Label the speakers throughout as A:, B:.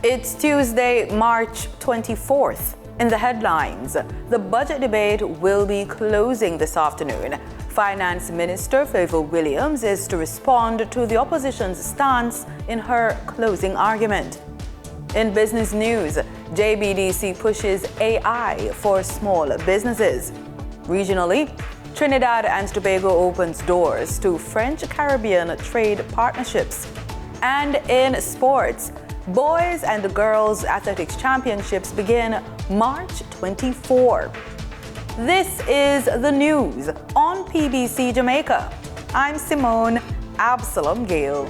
A: It's Tuesday, March 24th. In the headlines, the budget debate will be closing this afternoon. Finance Minister Favour Williams is to respond to the opposition's stance in her closing argument. In business news, JBDC pushes AI for small businesses. Regionally, Trinidad and Tobago opens doors to French-Caribbean trade partnerships. And in sports, boys and girls athletics championships begin March 24. This is the news on PBC Jamaica. I'm Simone Absalom Gale.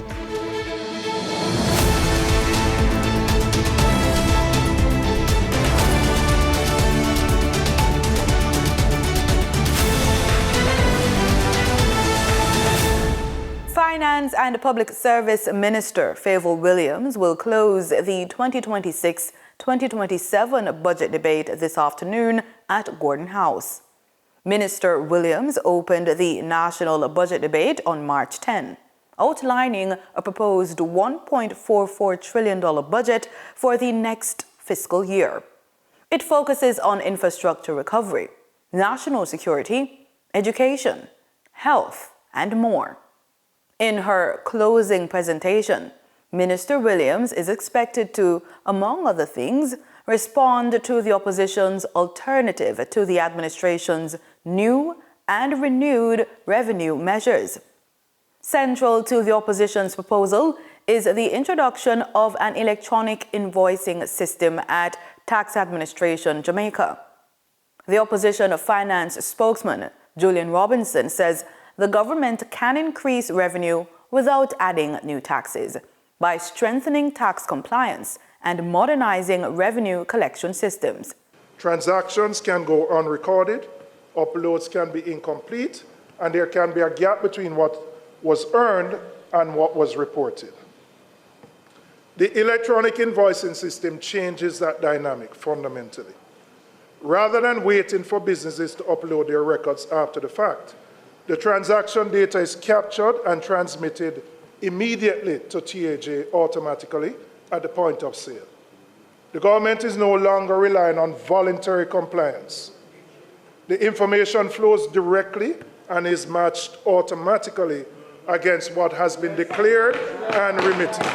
A: Finance and Public Service Minister Favour Williams will close the 2026-2027 budget debate this afternoon at Gordon House. Minister Williams opened the national budget debate on March 10, outlining a proposed $1.44 trillion budget for the next fiscal year. It focuses on infrastructure recovery, national security, education, health, and more. In her closing presentation, Minister Williams is expected to, among other things, respond to the opposition's alternative to the administration's new and renewed revenue measures. Central to the opposition's proposal is the introduction of an electronic invoicing system at Tax Administration Jamaica. The opposition finance spokesman, Julian Robinson, says the government can increase revenue without adding new taxes by strengthening tax compliance and modernizing revenue collection systems.
B: Transactions can go unrecorded, uploads can be incomplete, and there can be a gap between what was earned and what was reported. The electronic invoicing system changes that dynamic fundamentally. Rather than waiting for businesses to upload their records after the fact, the transaction data is captured and transmitted immediately to TAJ automatically at the point of sale. The government is no longer relying on voluntary compliance. The information flows directly and is matched automatically against what has been declared and remitted.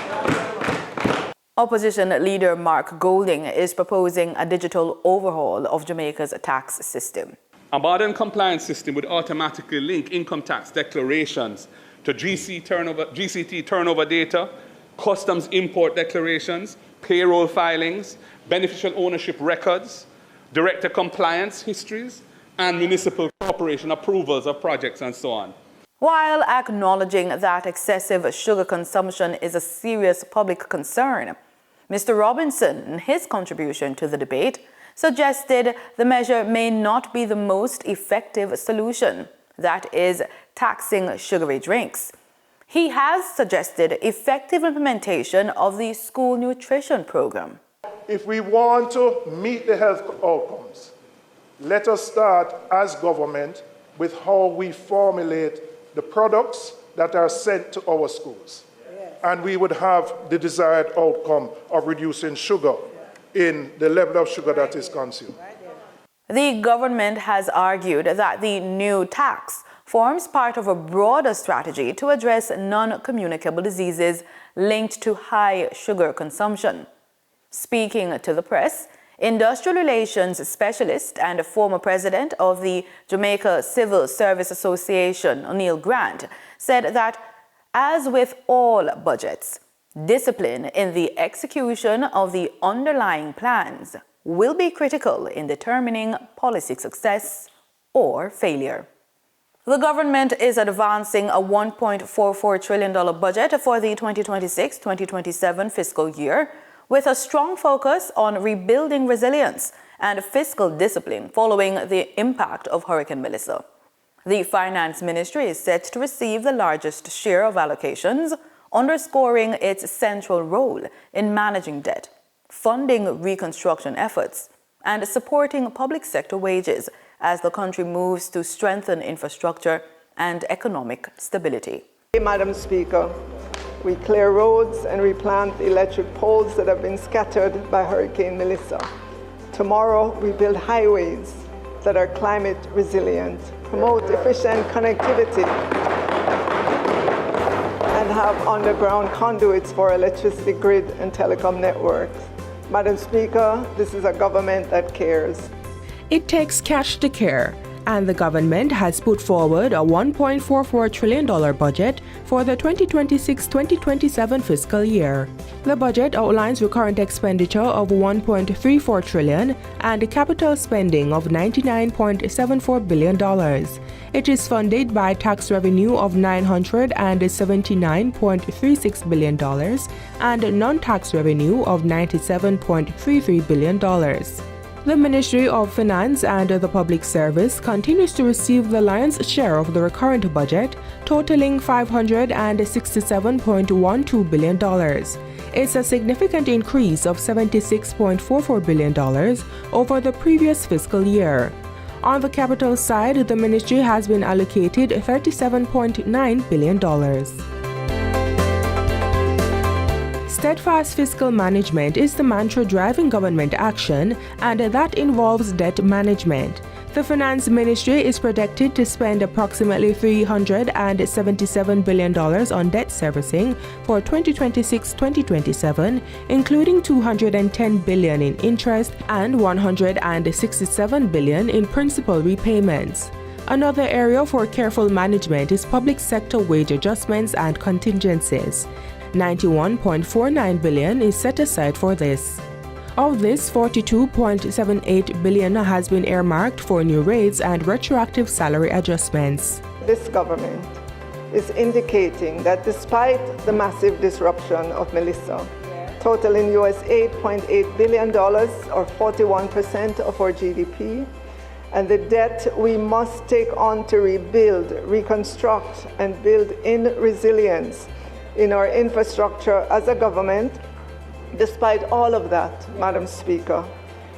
A: Opposition leader Mark Golding is proposing a digital overhaul of Jamaica's tax system.
C: A modern compliance system would automatically link income tax declarations to GCT turnover data, customs import declarations, payroll filings, beneficial ownership records, director compliance histories, and municipal corporation approvals of projects and so on.
A: While acknowledging that excessive sugar consumption is a serious public concern, Mr. Robinson, in his contribution to the debate, suggested the measure may not be the most effective solution, that is, taxing sugary drinks. He has suggested effective implementation of the school nutrition program.
B: If we want to meet the health outcomes, let us start as government with how we formulate the products that are sent to our schools. Yes. And we would have the desired outcome of reducing sugar in the level of sugar that is consumed.
A: The government has argued that the new tax forms part of a broader strategy to address non-communicable diseases linked to high sugar consumption. Speaking to the press, industrial relations specialist and former president of the Jamaica Civil Service Association, O'Neill Grant, said that, as with all budgets, discipline in the execution of the underlying plans will be critical in determining policy success or failure. The government is advancing a $1.44 trillion budget for the 2026-2027 fiscal year, with a strong focus on rebuilding resilience and fiscal discipline following the impact of Hurricane Melissa. The Finance Ministry is set to receive the largest share of allocations, underscoring its central role in managing debt, funding reconstruction efforts, and supporting public sector wages as the country moves to strengthen infrastructure and economic stability.
D: Madam Speaker, We clear roads and replant electric poles that have been scattered by Hurricane Melissa. Tomorrow, we build highways that are climate resilient, promote efficient connectivity, and have underground conduits for electricity grid and telecom networks. Madam Speaker, this is a government that cares.
E: It takes cash to care, and the government has put forward a $1.44 trillion budget for the 2026-2027 fiscal year. The budget outlines recurrent expenditure of $1.34 trillion and capital spending of $99.74 billion. It is funded by tax revenue of $979.36 billion and non-tax revenue of $97.33 billion. The Ministry of Finance and the Public Service continues to receive the lion's share of the recurrent budget, totaling $567.12 billion. It's a significant increase of $76.44 billion over the previous fiscal year. On the capital side, the ministry has been allocated $37.9 billion. Steadfast fiscal management is the mantra driving government action, and that involves debt management. The Finance Ministry is projected to spend approximately $377 billion on debt servicing for 2026-2027, including $210 billion in interest and $167 billion in principal repayments. Another area for careful management is public sector wage adjustments and contingencies. $91.49 billion is set aside for this. Of this, $42.78 billion has been earmarked for new rates and retroactive salary adjustments.
D: This government is indicating that despite the massive disruption of Melissa, totaling US $8.8 billion or 41% of our GDP, and the debt we must take on to rebuild, reconstruct, and build in resilience in our infrastructure as a government, despite all of that, Madam Speaker,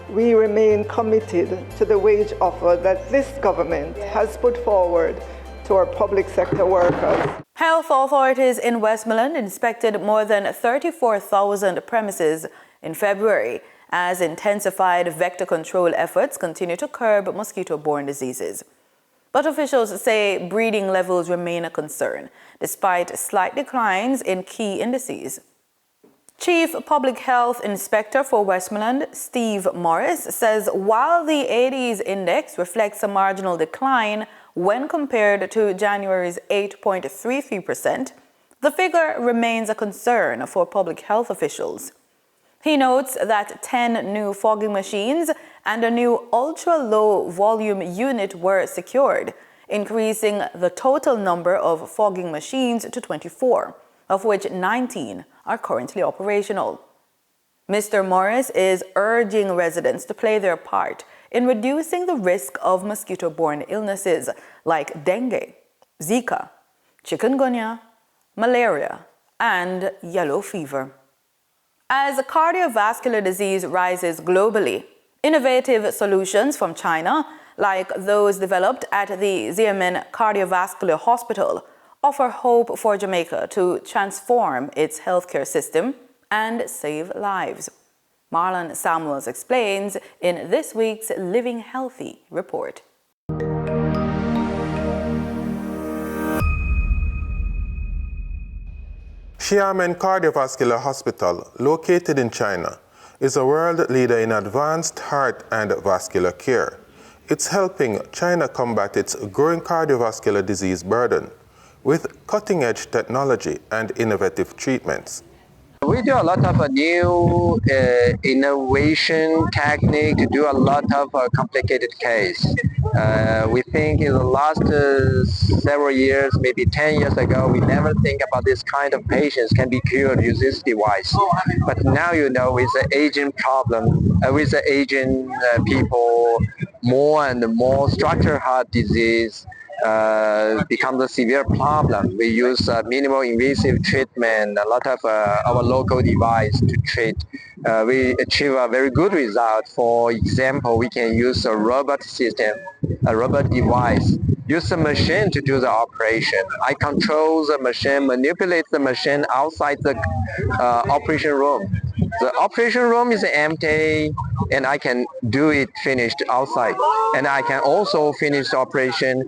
D: we remain committed to the wage offer that this government has put forward to our public sector workers.
A: Health authorities in Westmoreland inspected more than 34,000 premises in February as intensified vector control efforts continue to curb mosquito-borne diseases. But officials say breeding levels remain a concern, despite slight declines in key indices. Chief Public Health Inspector for Westmoreland, Steve Morris, says while the AIDS index reflects a marginal decline when compared to January's 8.33%, the figure remains a concern for public health officials. He notes that 10 new fogging machines and a new ultra-low volume unit were secured, increasing the total number of fogging machines to 24, of which 19 are currently operational. Mr. Morris is urging residents to play their part in reducing the risk of mosquito-borne illnesses like dengue, Zika, chikungunya, malaria, and yellow fever. As cardiovascular disease rises globally, innovative solutions from China, like those developed at the Xiamen Cardiovascular Hospital, offer hope for Jamaica to transform its healthcare system and save lives. Marlon Samuels explains in this week's Living Healthy report.
F: Xiamen Cardiovascular Hospital, located in China, is a world leader in advanced heart and vascular care. It's helping China combat its growing cardiovascular disease burden with cutting-edge technology and innovative treatments.
G: We do a lot of new innovation technique to do a lot of complicated case. We think in the last several years, maybe 10 years ago, we never think about this kind of patients can be cured using this device. But now, with the aging problem, with the aging people, more and more structural heart disease becomes a severe problem. We use minimal invasive treatment, a lot of our local device to treat. We achieve a very good result. For example, we can use a robot system, a robot device use the machine to do the operation. I control the machine, manipulate the machine outside the operation room. The operation room is empty, and I can do it finished outside. And I can also finish the operation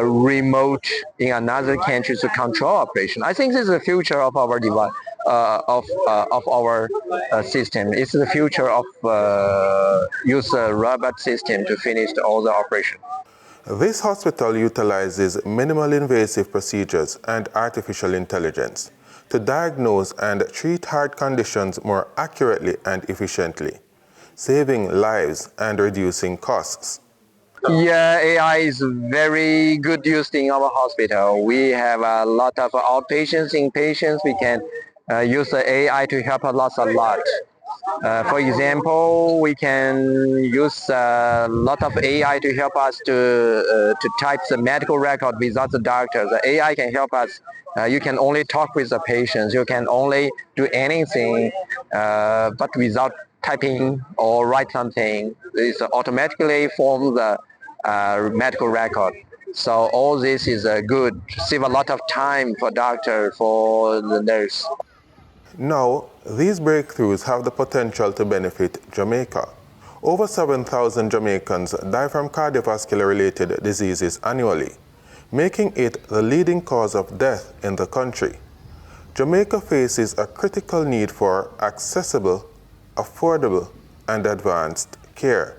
G: remote in another country to control operation. I think this is the future of our device, of our system. It's the future of use a robot system to finish all the operation.
F: This hospital utilizes minimal invasive procedures and artificial intelligence to diagnose and treat heart conditions more accurately and efficiently, saving lives and reducing costs.
G: Yeah, AI is very good used in our hospital. We have a lot of outpatients, inpatients. We can use the AI to help us a lot. For example, we can use a lot of AI to help us to type the medical record without the doctor. The AI can help us. You can only talk with the patients. You can only do anything, but without typing or write something. It automatically forms the medical record. So all this is good. Save a lot of time for doctor, for the nurse.
F: Now, these breakthroughs have the potential to benefit Jamaica. Over 7,000 Jamaicans die from cardiovascular-related diseases annually, making it the leading cause of death in the country. Jamaica faces a critical need for accessible, affordable, and advanced care.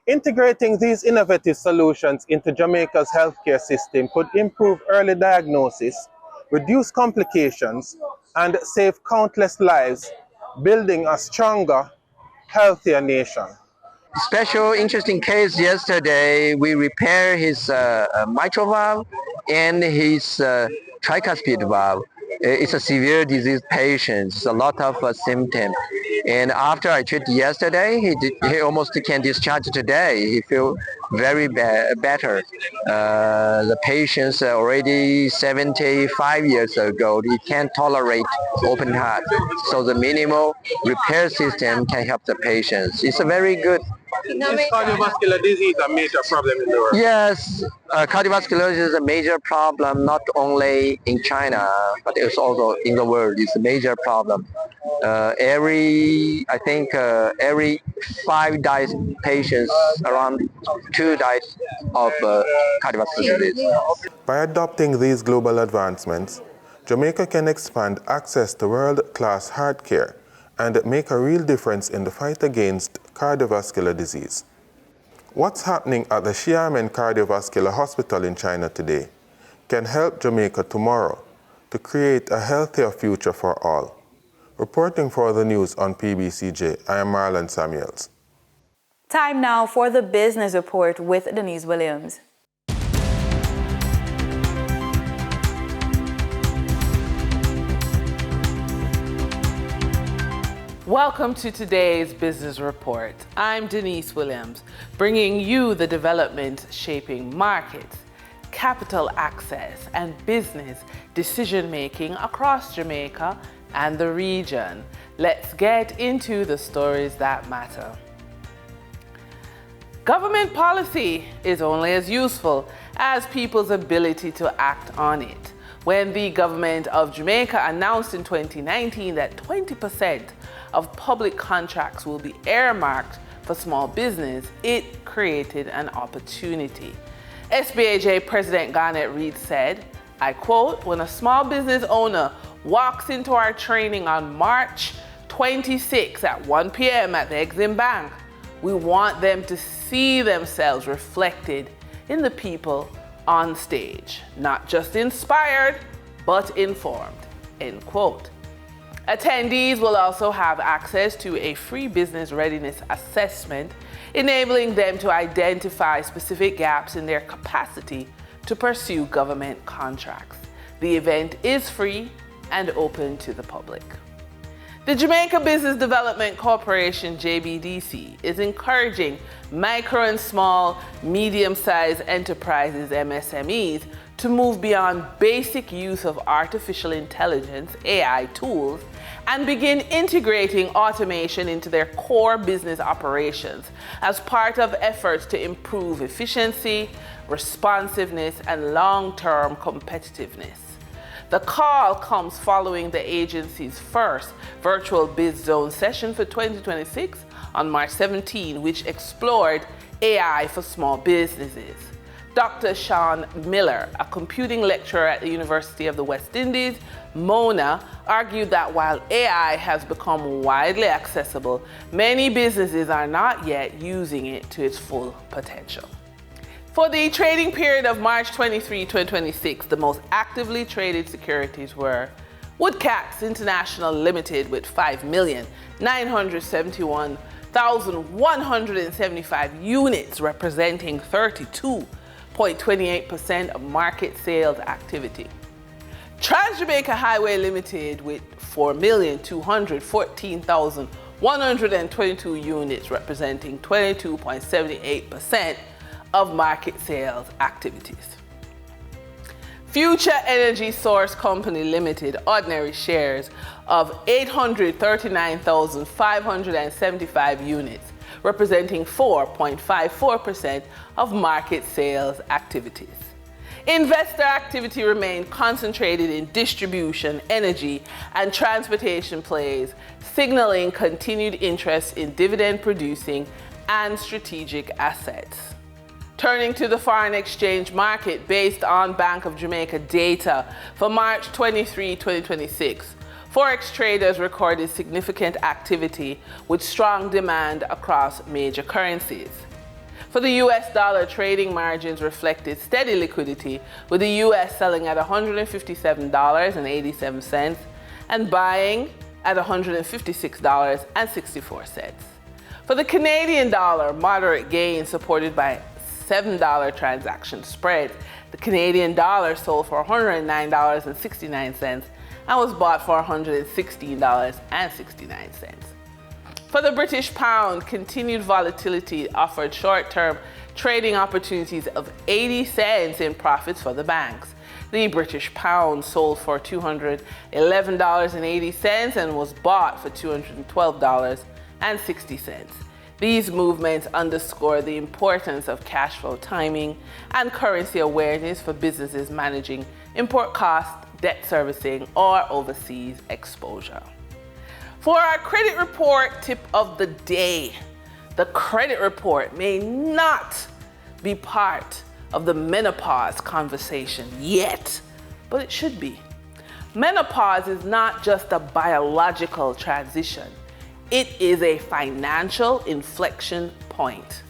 F: Integrating these innovative solutions into Jamaica's healthcare system could improve early diagnosis, reduce complications, and save countless lives, building a stronger, healthier nation.
G: Special interesting case yesterday, we repair his mitral valve and his tricuspid valve. It's a severe disease patient, it's a lot of symptoms. And after I treated yesterday, he almost can discharge today. He feels very better. The patient's already 75 years ago. He can't tolerate open heart. So the minimal repair system can help the patients. It's a very good.
F: Is cardiovascular disease a major problem in the world?
G: Yes, cardiovascular is a major problem, not only in China, but it's also in the world. It's a major problem. Every 5 patients, around 2 die of cardiovascular disease.
F: By adopting these global advancements, Jamaica can expand access to world-class heart care and make a real difference in the fight against cardiovascular disease. What's happening at the Xiamen Cardiovascular Hospital in China today can help Jamaica tomorrow to create a healthier future for all. Reporting for the news on PBCJ, I am Marlon Samuels.
A: Time now for the business report with Denise Williams.
H: Welcome to today's business report. I'm Denise Williams, bringing you the developments shaping markets, capital access, and business decision-making across Jamaica and the region. Let's get into the stories that matter. Government policy is only as useful as people's ability to act on it. When the government of Jamaica announced in 2019 that 20% of public contracts will be earmarked for small business, it created an opportunity. SBAJ President Garnet Reid said, I quote, when a small business owner walks into our training on March 26 at 1 p.m. at the Exim Bank, we want them to see themselves reflected in the people on stage, not just inspired, but informed, end quote. Attendees will also have access to a free business readiness assessment, enabling them to identify specific gaps in their capacity to pursue government contracts. The event is free and open to the public. The Jamaica Business Development Corporation, JBDC, is encouraging micro and small, medium-sized enterprises, MSMEs, to move beyond basic use of artificial intelligence, AI tools, and begin integrating automation into their core business operations as part of efforts to improve efficiency, responsiveness, and long-term competitiveness. The call comes following the agency's first virtual Biz Zone session for 2026 on March 17, which explored AI for small businesses. Dr. Sean Miller, a computing lecturer at the University of the West Indies, Mona, argued that while AI has become widely accessible, many businesses are not yet using it to its full potential. For the trading period of March 23, 2026, the most actively traded securities were Woodcats International Limited with 5,971,175 units, representing 32.28% of market sales activity. Trans-Jamaica Highway Limited with 4,214,122 units, representing 22.78% of market sales activities. Future Energy Source Company Limited ordinary shares of 839,575 units, representing 4.54% of market sales activities. Investor activity remained concentrated in distribution, energy, and transportation plays, signaling continued interest in dividend-producing and strategic assets. Turning to the foreign exchange market, based on Bank of Jamaica data for March 23, 2026, Forex traders recorded significant activity with strong demand across major currencies. For the US dollar, trading margins reflected steady liquidity, with the US selling at $157.87 and buying at $156.64. For the Canadian dollar, moderate gains supported by $7 transaction spread. The Canadian dollar sold for $109.69 and was bought for $116.69. For the British pound, continued volatility offered short-term trading opportunities of 80 cents in profits for the banks. The British pound sold for $211.80 and was bought for $212.60. These movements underscore the importance of cash flow timing and currency awareness for businesses managing import costs, debt servicing, or overseas exposure. For our credit report tip of the day, the credit report may not be part of the menopause conversation yet, but it should be. Menopause is not just a biological transition. It is a financial inflection point.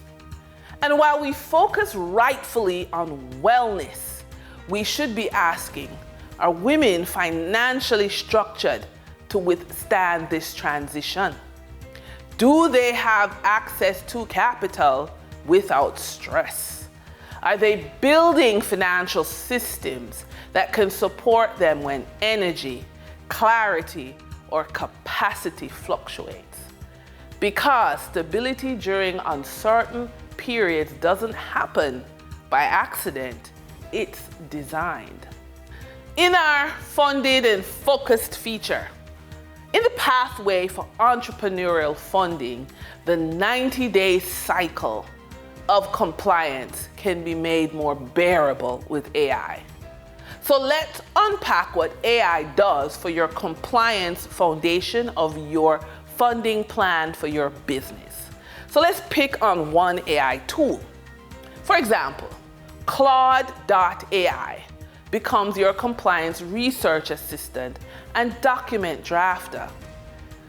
H: And while we focus rightfully on wellness, we should be asking, are women financially structured to withstand this transition? Do they have access to capital without stress? Are they building financial systems that can support them when energy, clarity, or capacity fluctuates? Because stability during uncertain periods doesn't happen by accident, it's designed. In our funded and focused feature, in the pathway for entrepreneurial funding, the 90-day cycle of compliance can be made more bearable with AI. So let's unpack what AI does for your compliance foundation of your funding plan for your business. So let's pick on one AI tool. For example, Claude.ai becomes your compliance research assistant and document drafter.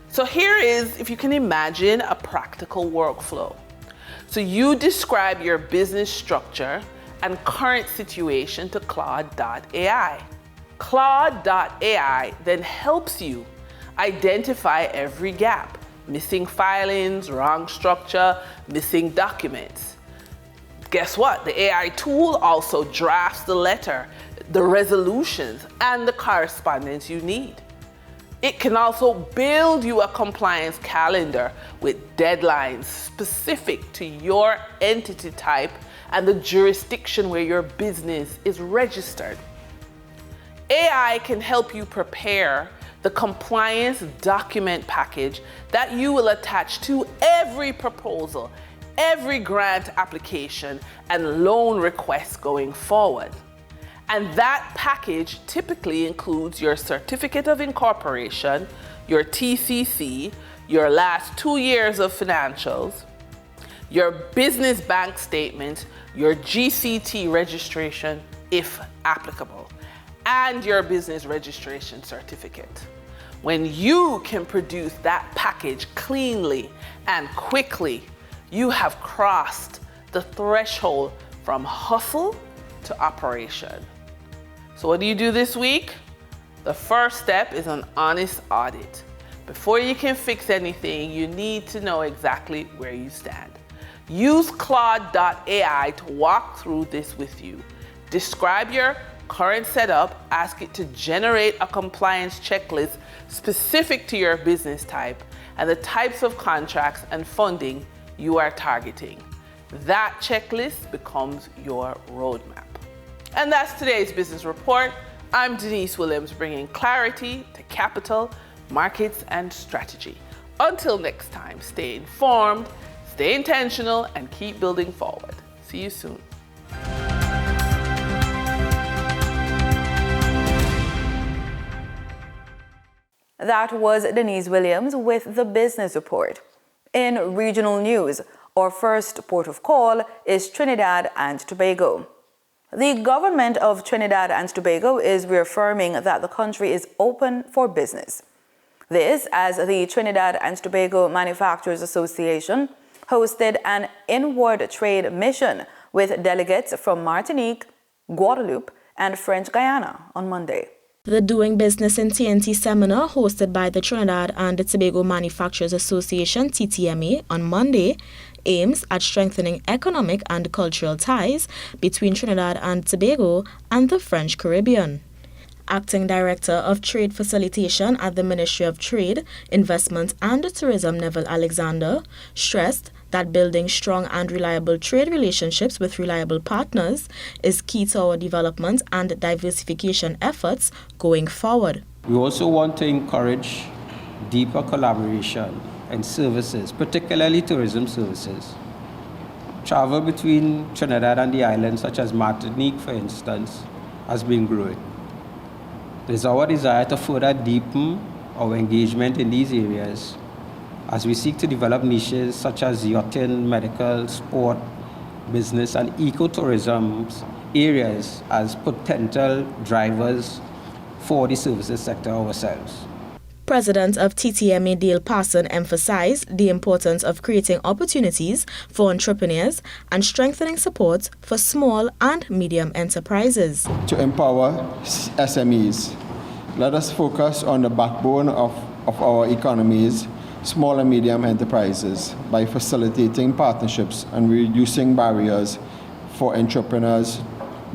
H: So here is, if you can imagine, a practical workflow. So you describe your business structure and current situation to Claude.ai. Claude.ai then helps you identify every gap, missing filings, wrong structure, missing documents. Guess what? The AI tool also drafts the letter, the resolutions, and the correspondence you need. It can also build you a compliance calendar with deadlines specific to your entity type and the jurisdiction where your business is registered. AI can help you prepare the compliance document package that you will attach to every proposal, every grant application, and loan request going forward. And that package typically includes your certificate of incorporation, your TCC, your last 2 years of financials, your business bank statement, your GCT registration, if applicable, and your business registration certificate. When you can produce that package cleanly and quickly, you have crossed the threshold from hustle to operation. So what do you do this week? The first step is an honest audit. Before you can fix anything, you need to know exactly where you stand. Use Claude.ai to walk through this with you. Describe your current setup, ask it to generate a compliance checklist specific to your business type and the types of contracts and funding you are targeting. That checklist becomes your roadmap. And that's today's business report. I'm Denise Williams, bringing clarity to capital, markets, and strategy. Until next time, stay informed, stay intentional, and keep building forward. See you soon.
A: That was Denise Williams with the Business Report. In regional news, our first port of call is Trinidad and Tobago. The government of Trinidad and Tobago is reaffirming that the country is open for business. This as the Trinidad and Tobago Manufacturers Association hosted an inward trade mission with delegates from Martinique, Guadeloupe, and French Guyana on Monday.
I: The Doing Business in TNT seminar hosted by the Trinidad and Tobago Manufacturers Association, TTMA, on Monday aims at strengthening economic and cultural ties between Trinidad and Tobago and the French Caribbean. Acting Director of Trade Facilitation at the Ministry of Trade, Investment and Tourism, Neville Alexander, stressed that building strong and reliable trade relationships with reliable partners is key to our development and diversification efforts going forward.
J: We also want to encourage deeper collaboration in services, particularly tourism services. Travel between Trinidad and the islands, such as Martinique, for instance, has been growing. It is our desire to further deepen our engagement in these areas as we seek to develop niches such as yachting, medical, sport, business, and ecotourism areas as potential drivers for the services sector ourselves.
I: President of TTMA Dale Parson emphasized the importance of creating opportunities for entrepreneurs and strengthening support for small and medium enterprises.
K: To empower SMEs, let us focus on the backbone of our economies, small and medium enterprises, by facilitating partnerships and reducing barriers for entrepreneurs.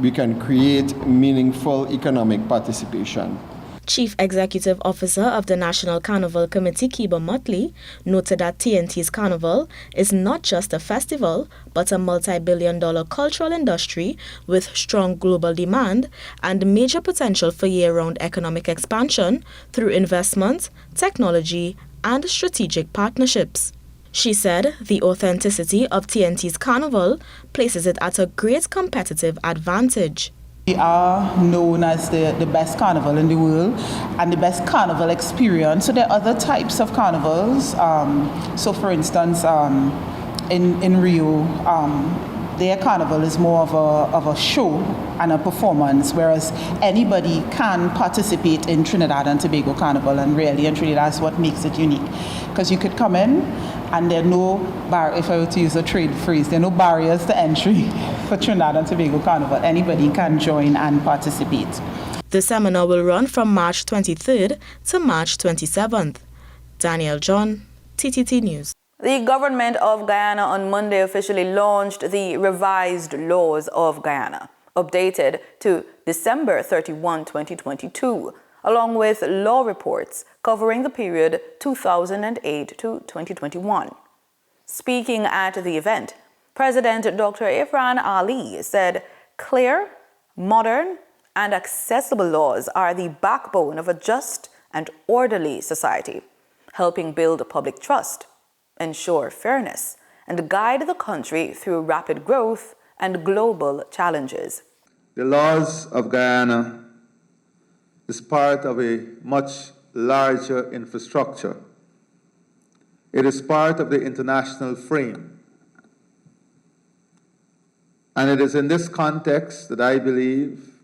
K: We can create meaningful economic participation.
I: Chief Executive Officer of the National Carnival Committee, Kiba Motley, noted that TNT's Carnival is not just a festival, but a multi-billion-dollar cultural industry with strong global demand and major potential for year-round economic expansion through investment, technology, and strategic partnerships. She said the authenticity of TNT's Carnival places it at a great competitive advantage.
L: We are known as the best carnival in the world and the best carnival experience. So there are other types of carnivals. So for instance, in Rio, their carnival is more of a show and a performance, whereas anybody can participate in Trinidad and Tobago Carnival, and really and truly that's what makes it unique. Because you could come in and there are no if I were to use a trade phrase, there are no barriers to entry for Trinidad and Tobago Carnival. Anybody can join and participate.
I: The seminar will run from March 23rd to March 27th. Danielle John, TTT News.
A: The government of Guyana on Monday officially launched the revised laws of Guyana, updated to December 31, 2022, along with law reports covering the period 2008 to 2021. Speaking at the event, President Dr. Irfan Ali said clear, modern, and accessible laws are the backbone of a just and orderly society, helping build public trust, ensure fairness, and guide the country through rapid growth and global challenges.
M: The laws of Guyana is part of a much larger infrastructure. It is part of the international frame. And it is in this context that I believe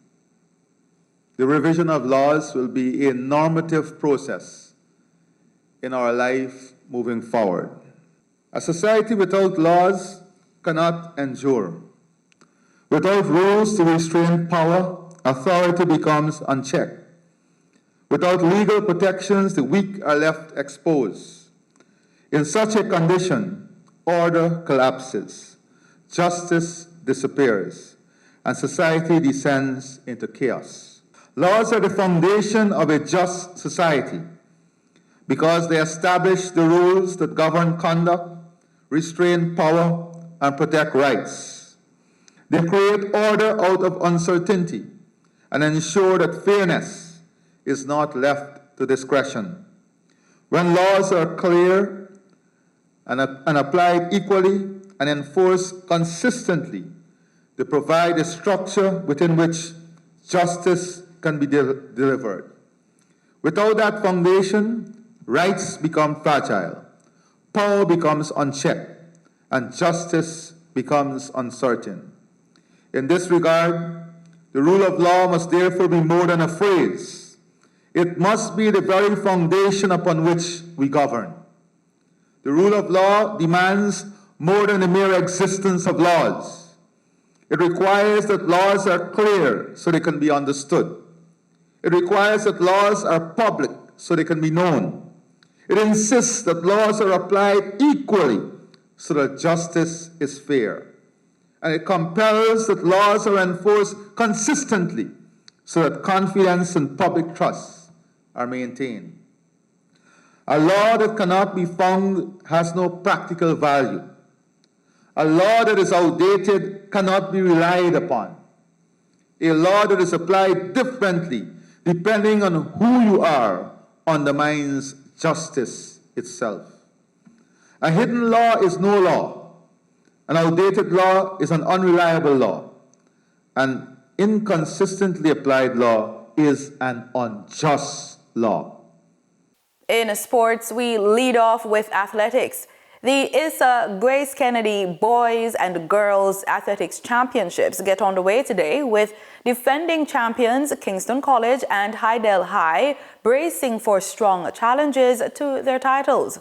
M: the revision of laws will be a normative process in our life moving forward. A society without laws cannot endure. Without rules to restrain power, authority becomes unchecked. Without legal protections, the weak are left exposed. In such a condition, order collapses, justice disappears, and society descends into chaos. Laws are the foundation of a just society because they establish the rules that govern conduct, restrain power, and protect rights. They create order out of uncertainty and ensure that fairness is not left to discretion. When laws are clear and applied equally and enforced consistently, they provide a structure within which justice can be delivered. Without that foundation, rights become fragile, power becomes unchecked, and justice becomes uncertain. In this regard, the rule of law must therefore be more than a phrase. It must be the very foundation upon which we govern. The rule of law demands more than the mere existence of laws. It requires that laws are clear so they can be understood. It requires that laws are public so they can be known. It insists that laws are applied equally so that justice is fair. And it compels that laws are enforced consistently so that confidence and public trust are maintained. A law that cannot be found has no practical value. A law that is outdated cannot be relied upon. A law that is applied differently, depending on who you are, undermines justice itself. A hidden law is no law. An outdated law is an unreliable law. An inconsistently applied law is an unjust law.
A: In sports, we lead off with athletics. The Issa Grace Kennedy Boys and Girls Athletics Championships get underway today with defending champions Kingston College and Hydel High bracing for strong challenges to their titles.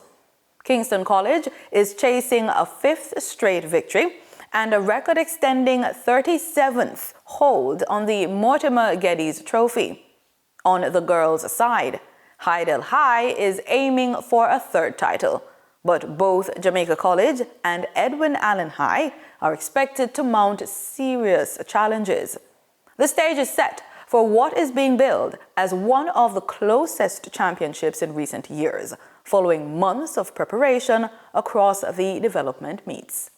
A: Kingston College is chasing a 5th straight victory and a record-extending 37th hold on the Mortimer Geddes Trophy. On the girls' side, Hydel High is aiming for a 3rd title, but both Jamaica College and Edwin Allen High are expected to mount serious challenges. The stage is set for what is being billed as one of the closest championships in recent years, following months of preparation across the development meets.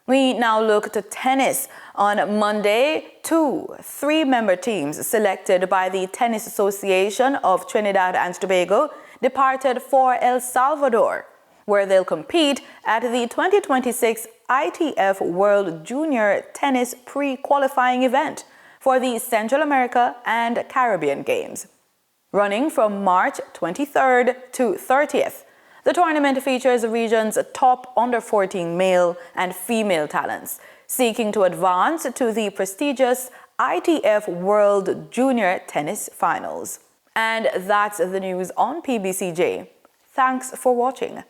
A: We now look to tennis. On Monday, 2 3-member teams selected by the Tennis Association of Trinidad and Tobago departed for El Salvador, where they'll compete at the 2026 ITF World Junior Tennis Pre-Qualifying event for the Central America and Caribbean Games. Running from March 23rd to 30th, the tournament features the region's top under-14 male and female talents, seeking to advance to the prestigious ITF World Junior Tennis Finals. And that's the news on PBCJ. Thanks for watching.